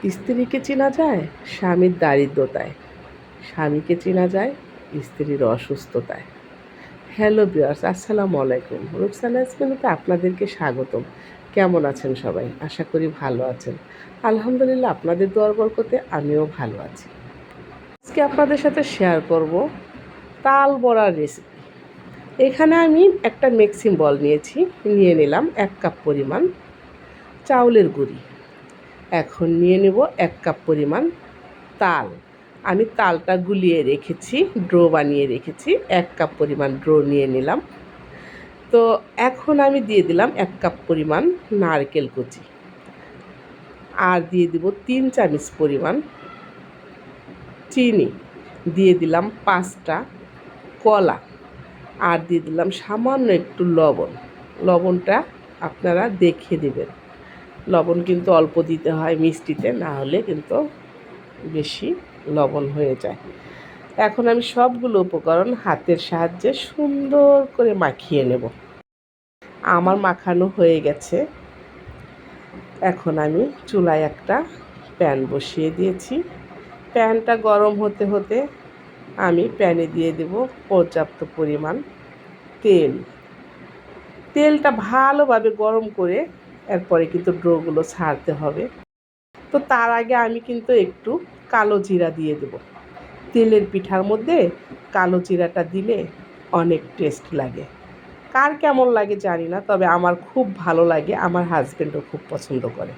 স্ত্রীকে চেনা যায় স্বামীর দারিদ্রতায়, স্বামীকে চেনা যায় স্ত্রীর অসুস্থতায়। হ্যালো ভিউয়ার্স, আসসালামু আলাইকুম। রুকসানা ইসলামিতে আপনাদেরকে স্বাগতম। কেমন আছেন সবাই? আশা করি ভালো আছেন। আলহামদুলিল্লাহ, আপনাদের দোয়ার বরকতে আমিও ভালো আছি। আজকে আপনাদের সাথে শেয়ার করব তাল বড়ার রেসিপি। এখানে আমি একটা মিক্সিং বল নিয়ে নিলাম 1 কাপ পরিমাণ চাউলের গুঁড়ি। এখন নিয়ে নেব 1 কাপ পরিমাণ তাল। আমি তালটা গুলিয়ে রেখেছি, ড্রো বানিয়ে রেখেছি। 1 কাপ পরিমাণ ড্রো নিয়ে নিলাম। তো এখন আমি দিয়ে দিলাম 1 কাপ পরিমাণ নারকেল কুচি, আর দিয়ে দিব 3 চামচ পরিমাণ চিনি, দিয়ে দিলাম 5টা কলা, আর দিয়ে দিলাম সামান্য একটু লবণ। লবণটা আপনারা দেখে দেবেন। লবণ কিন্তু অল্প দিতে হয় মিষ্টিতে, না হলে কিন্তু বেশি লবণ হয়ে যায়। এখন আমি সবগুলো উপকরণ হাতের সাহায্যে সুন্দর করে মাখিয়ে নেব। আমার মাখানো হয়ে গেছে। এখন আমি চুলায় একটা প্যান বসিয়ে দিয়েছি। প্যানটা গরম হতে হতে আমি প্যানে দিয়ে দেব পর্যাপ্ত পরিমাণ তেল। তেলটা ভালোভাবে গরম করে এরপরে কিন্তু ড্রোগুলো ছাড়তে হবে। তো তার আগে আমি কিন্তু একটু কালো জিরা দিয়ে দেব। তেলের পিঠার মধ্যে কালো জিরাটা দিলে অনেক টেস্ট লাগে। কার কেমন লাগে জানি না, তবে আমার খুব ভালো লাগে, আমার হাজব্যান্ডও খুব পছন্দ করে।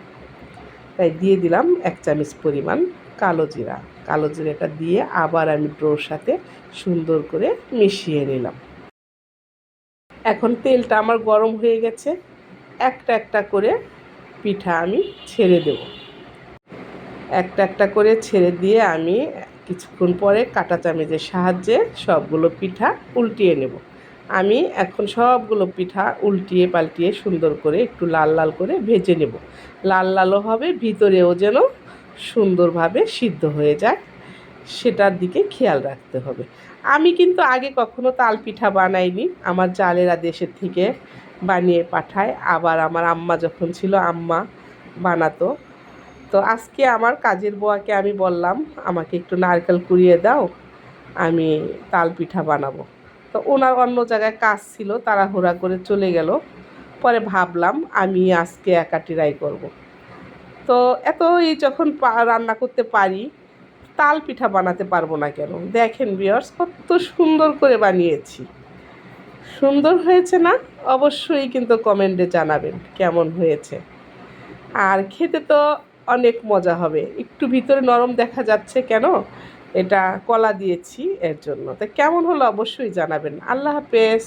তাই দিয়ে দিলাম 1 চামচ পরিমাণ কালো জিরা। কালো জিরাটা দিয়ে আবার আমি ড্রোর সাথে সুন্দর করে মিশিয়ে নিলাম। এখন তেলটা আমার গরম হয়ে গেছে। একটা একটা করে পিঠা আমি ছেড়ে দেব। একটা একটা করে ছেড়ে দিয়ে আমি কিছুক্ষণ পরে কাঁটা চামচের সাহায্যে সবগুলো পিঠা উল্টিয়ে নেব। আমি এখন সবগুলো পিঠা উল্টিয়ে পাল্টিয়ে সুন্দর করে একটু লাল লাল করে ভেজে নেব। লাল লালও হবে, ভিতরেও যেন সুন্দরভাবে সিদ্ধ হয়ে যায়, সেটার দিকে খেয়াল রাখতে হবে। আমি কিন্তু আগে কখনো তাল পিঠা বানাইনি। আমার জালেরা দেশের থেকে বানিয়ে পাঠায়, আবার আমার আম্মা যখন ছিল আম্মা বানাতো। তো আজকে আমার কাজের বুয়াকে আমি বললাম, আমাকে একটু নারকেল কুড়িয়ে দাও, আমি তাল পিঠা বানাবো। তো ওনার অন্য জায়গায় কাজ ছিল, তাড়াহুড়া করে চলে গেল। পরে ভাবলাম আমি আজকে একা ট্রাই করব। তো এতই যখন রান্না করতে পারি, তাল পিঠা বানাতে পারবো না কেন? দেখেন ভিউয়ার্স, কত সুন্দর করে বানিয়েছি। সুন্দর হয়েছে না? অবশ্যই কিন্তু কমেন্টে জানাবেন কেমন হয়েছে। আর খেতে তো অনেক মজা হবে। একটু ভিতরে নরম দেখা যাচ্ছে কেন? এটা কলা দিয়েছি এর জন্য। তো কেমন হলো অবশ্যই জানাবেন। আল্লাহ হাফেজ।